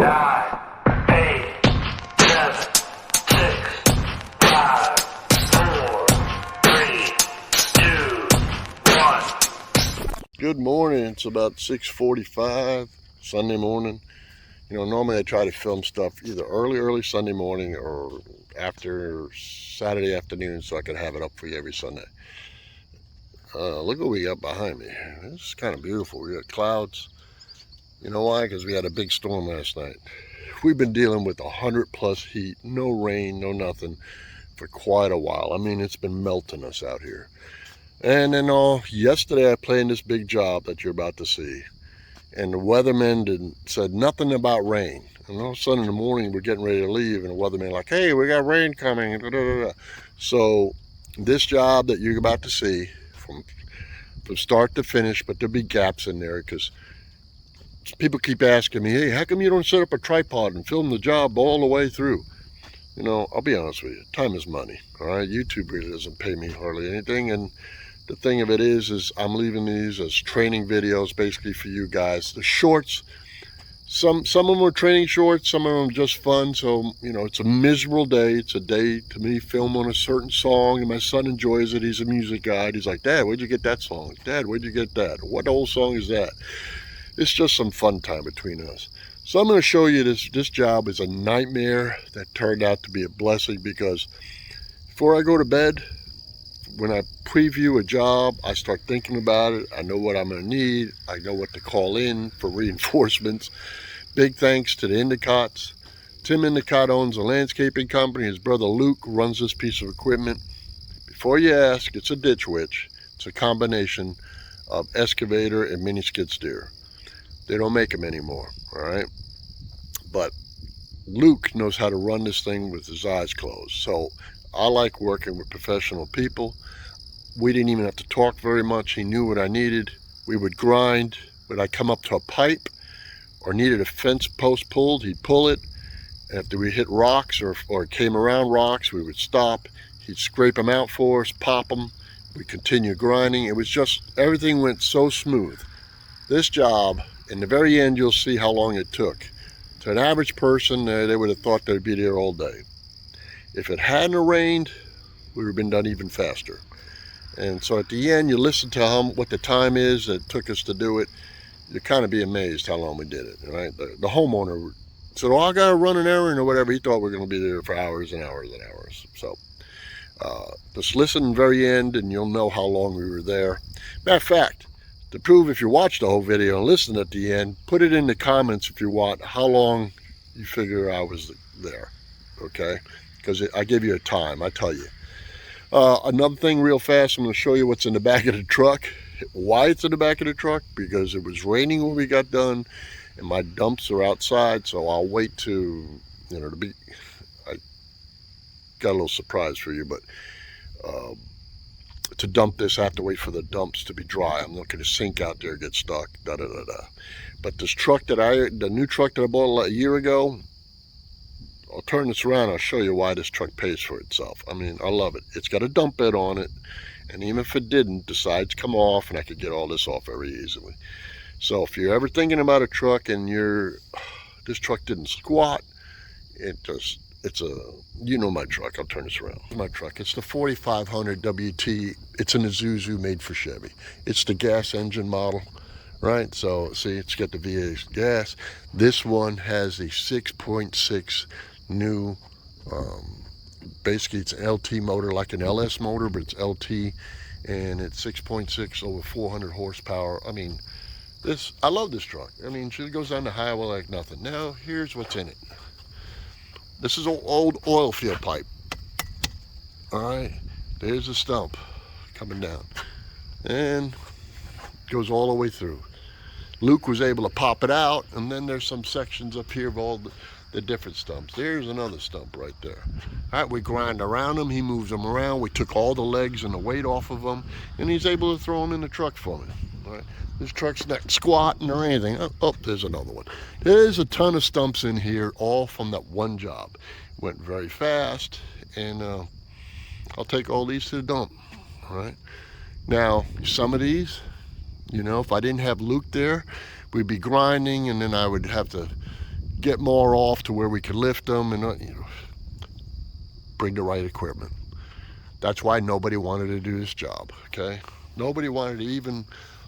9, 8, 7, 6, 5, 4, 3, 2, 1. Good morning. It's about 6:45 Sunday morning. You know, normally I try to film stuff either early Sunday morning or after Saturday afternoon so I can have it up for you every Sunday. Look what we got behind me. This is kind of beautiful. We got clouds. You know why? Because we had a big storm last night. We've been dealing with 100+ heat, no rain, no nothing for quite a while. I mean, it's been melting us out here. And then yesterday I planned this big job that you're about to see. And the weatherman said nothing about rain. And all of a sudden in the morning we're getting ready to leave, and the weatherman like, hey, we got rain coming. Da, da, da, da. So this job that you're about to see, from start to finish, but there'll be gaps in there because people keep asking me, hey, how come you don't set up a tripod and film the job all the way through? You know, I'll be honest with you, time is money. All right, YouTube really doesn't pay me hardly anything, and the thing of it is I'm leaving these as training videos basically for you guys. The shorts, some of them are training shorts, some of them just fun. So, you know, it's a miserable day. It's a day to me film on a certain song, and my son enjoys it. He's a music guy. He's like, Dad, where'd you get that song? Dad, where'd you get that? What old song is that? It's just some fun time between us. So I'm going to show you this job is a nightmare that turned out to be a blessing, because before I go to bed, when I preview a job, I start thinking about it. I know what I'm going to need. I know what to call in for reinforcements. Big thanks to the Endicotts. Tim Endicott owns a landscaping company. His brother Luke runs this piece of equipment. Before you ask, it's a Ditwitch. It's a combination of excavator and mini skid steer. They don't make them anymore, all right? But Luke knows how to run this thing with his eyes closed. So I like working with professional people. We didn't even have to talk very much. He knew what I needed. We would grind. When I come up to a pipe or needed a fence post pulled, he'd pull it. After we hit rocks or came around rocks, we would stop. He'd scrape them out for us, pop them. We'd continue grinding. It was just, everything went so smooth. This job, in the very end, you'll see how long it took. To an average person, they would have thought they'd be there all day. If it hadn't rained, we would have been done even faster. And so at the end, you listen to what the time is that it took us to do it. You'll kind of be amazed how long we did it, right? The homeowner said, oh, I got to run an errand or whatever. He thought we were going to be there for hours and hours and hours. So just listen to the very end and you'll know how long we were there. Matter of fact, to prove if you watch the whole video and listen at the end, put it in the comments if you want how long you figure I was there, okay? Because I give you a time, I tell you. Another thing real fast, I'm going to show you what's in the back of the truck. Why it's in the back of the truck? Because it was raining when we got done, and my dumps are outside, so I'll wait to, you know, I got a little surprise for you, but to dump this, I have to wait for the dumps to be dry. I'm looking to sink out there, get stuck, da-da-da-da. But this truck the new truck that I bought a year ago, I'll turn this around, I'll show you why this truck pays for itself. I mean, I love it. It's got a dump bed on it, and even if it didn't, the sides come off, and I could get all this off very easily. So if you're ever thinking about a truck and this truck didn't squat, you know my truck. I'll turn this around. My truck, it's the 4500 WT. It's an Isuzu made for Chevy. It's the gas engine model, right? So see, it's got the V8 gas. This one has a 6.6 new, basically it's an LT motor, like an LS motor, but it's LT, and it's 6.6 over 400 horsepower. I mean, I love this truck. I mean, she goes down the highway like nothing. Now, here's what's in it. This is an old oil field pipe. All right, there's a stump coming down, and goes all the way through. Luke was able to pop it out, and then there's some sections up here of all the different stumps. There's another stump right there. All right, we grind around them. He moves them around. We took all the legs and the weight off of them, and he's able to throw them in the truck for me. All right, this truck's not squatting or anything. Oh, there's another one. There's a ton of stumps in here, all from that one job. Went very fast, and I'll take all these to the dump. All right, now some of these, you know, if I didn't have Luke there, we'd be grinding, and then I would have to get more off to where we could lift them, and bring the right equipment. That's why nobody wanted to do this job, okay? Nobody wanted to even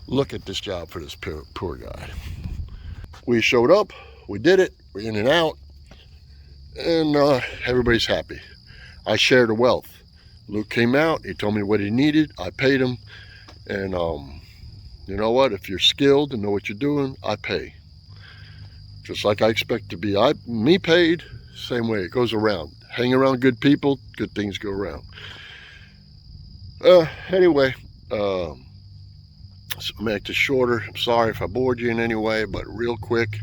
look at this job for this poor guy. We showed up, we did it, we're in and out, and everybody's happy. I shared the wealth. Luke came out, he told me what he needed, I paid him, and you know what, if you're skilled and know what you're doing, I pay. Just like I expect to be me paid, same way, it goes around. Hang around good people, good things go around. Anyway, so I'll make this shorter. I'm sorry if I bored you in any way, but real quick,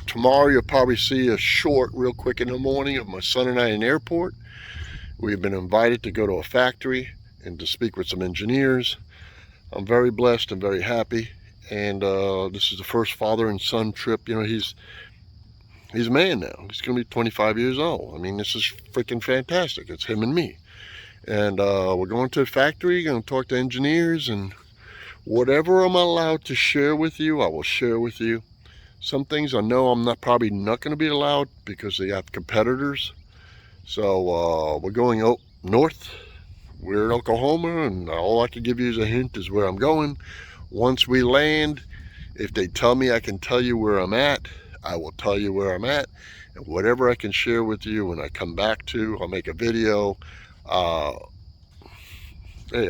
tomorrow you'll probably see a short real quick in the morning of my son and I in the airport. We've been invited to go to a factory and to speak with some engineers. I'm very blessed and very happy, and this is the first father and son trip. You know, he's a man now. He's gonna be 25 years old. I mean, this is freaking fantastic. It's him and me, and we're going to the factory, gonna talk to engineers, and whatever I'm allowed to share with you, I will share with you. Some things I know I'm probably not going to be allowed because they have competitors. So we're going north. We're in Oklahoma, and all I can give you as a hint is where I'm going. Once we land, if they tell me I can tell you where I'm at, I will tell you where I'm at. And whatever I can share with you when I come back to, I'll make a video. Hey,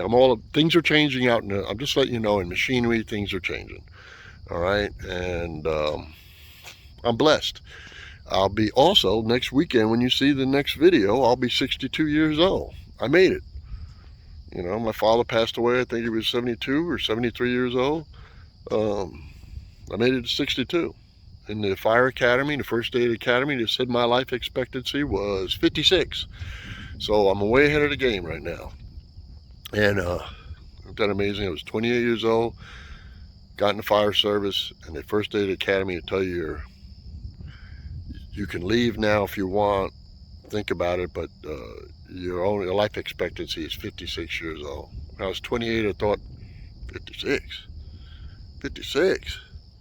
things are changing out, I'm just letting you know, in machinery, things are changing. All right, and I'm blessed. I'll be also, next weekend, when you see the next video, I'll be 62 years old. I made it. You know, my father passed away, I think he was 72 or 73 years old. I made it to 62. In the fire academy, the first day of the academy, they said my life expectancy was 56. So I'm way ahead of the game right now. And isn't that amazing? I was 28 years old. Got in the fire service, and the first day of the academy to tell you you can leave now if you want. Think about it, but your life expectancy is 56 years old. When I was 28, I thought 56.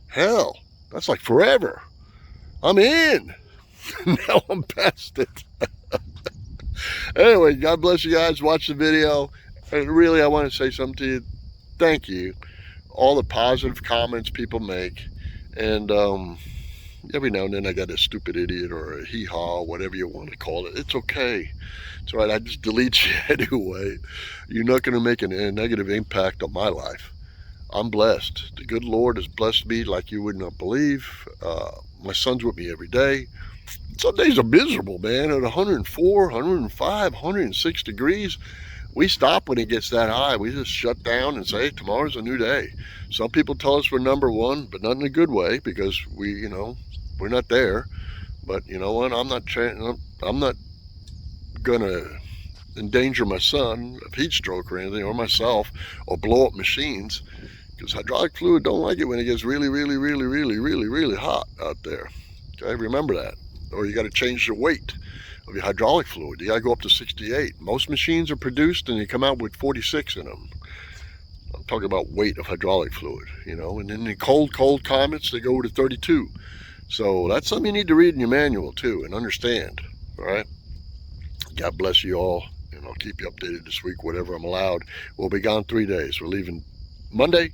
Hell, that's like forever. I'm in. Now I'm past it. Anyway, God bless you guys. Watch the video. And really, I want to say something to you. Thank you. All the positive comments people make, and every now and then I got a stupid idiot or a hee-haw, whatever you want to call it. It's okay. It's all right. I just delete you anyway. You're not going to make a negative impact on my life. I'm blessed. The good Lord has blessed me like you would not believe. My son's with me every day. Some days are miserable, man. At 104, 105, 106 degrees. We stop when it gets that high. We just shut down and say, hey, tomorrow's a new day. Some people tell us we're number one, but not in a good way, because we're not there. But you know what? I'm not gonna endanger my son of heat stroke or anything, or myself, or blow up machines, because hydraulic fluid don't like it when it gets really, really, really, really, really, really hot out there. Okay, remember that. Or you got to change the weight of your hydraulic fluid. You got to go up to 68. Most machines are produced and they come out with 46 in them. I'm talking about weight of hydraulic fluid, you know. And in the cold climates, they go to 32. So that's something you need to read in your manual too and understand. All right. God bless you all, and I'll keep you updated this week, whatever I'm allowed. We'll be gone 3 days. We're leaving Monday.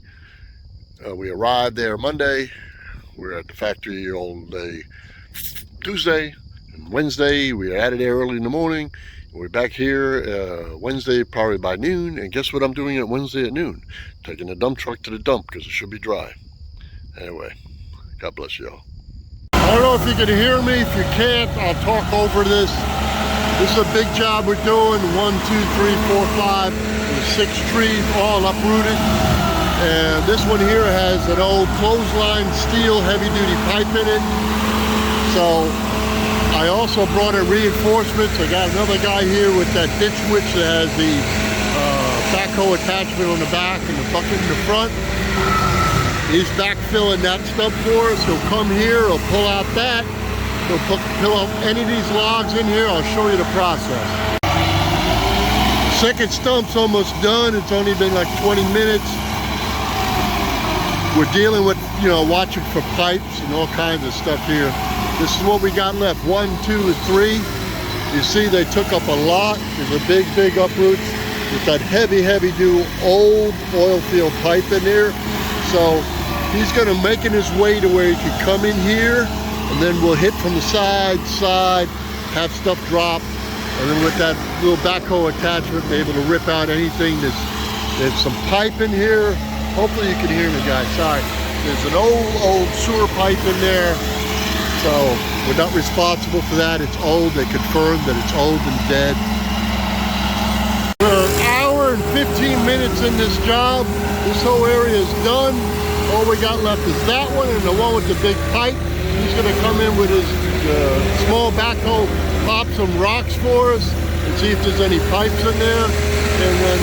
We arrived there Monday. We're at the factory all day Tuesday. Wednesday, we are out of there early in the morning. We're back here Wednesday probably by noon. And guess what I'm doing at Wednesday at noon? Taking the dump truck to the dump because it should be dry. Anyway, God bless y'all. I don't know if you can hear me. If you can't, I'll talk over this. This is a big job we're doing. 1, 2, 3, 4, 5. There's 6 trees all uprooted. And this one here has an old clothesline steel heavy-duty pipe in it. So I also brought in reinforcements. I got another guy here with that Ditwitch that has the backhoe attachment on the back and the bucket in the front. He's backfilling that stuff for us. He'll come here, he'll pull out that. He'll pull out any of these logs in here. I'll show you the process. Second stump's almost done. It's only been like 20 minutes. we're dealing with, you know, watching for pipes and all kinds of stuff here. This is what we got left, 1, 2, 3. You see they took up a lot. There's a big uproots with that heavy duty old oil field pipe in there. So he's gonna making his way to where he can come in here, and then we'll hit from the side, have stuff drop, and then with that little backhoe attachment, be able to rip out anything. There's some pipe in here. Hopefully you can hear me, guys. Sorry. There's an old sewer pipe in there. So we're not responsible for that. It's old. They confirmed that it's old and dead. We're an hour and 15 minutes in this job. This whole area is done. All we got left is that one and the one with the big pipe. He's gonna come in with his small backhoe, pop some rocks for us and see if there's any pipes in there. And then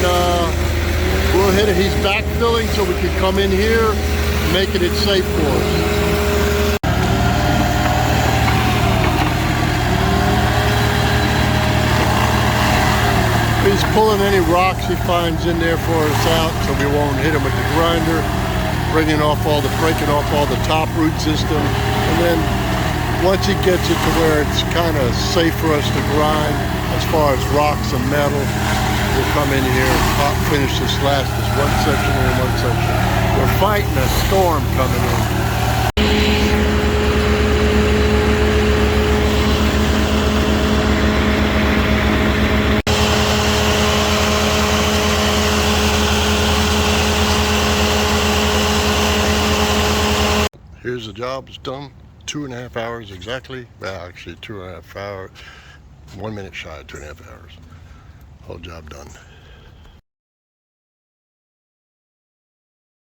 we'll hit it. He's backfilling so we can come in here, making it safe for us. He's pulling any rocks he finds in there for us out so we won't hit him with the grinder, breaking off all the top root system. And then once he gets it to where it's kind of safe for us to grind as far as rocks and metal, we'll come in here and finish this one section and one section. We're fighting a storm coming in. Here's the job, it's done. 2.5 hours exactly. Well, actually 2.5 hours, 1 minute shy of 2.5 hours. Whole job done.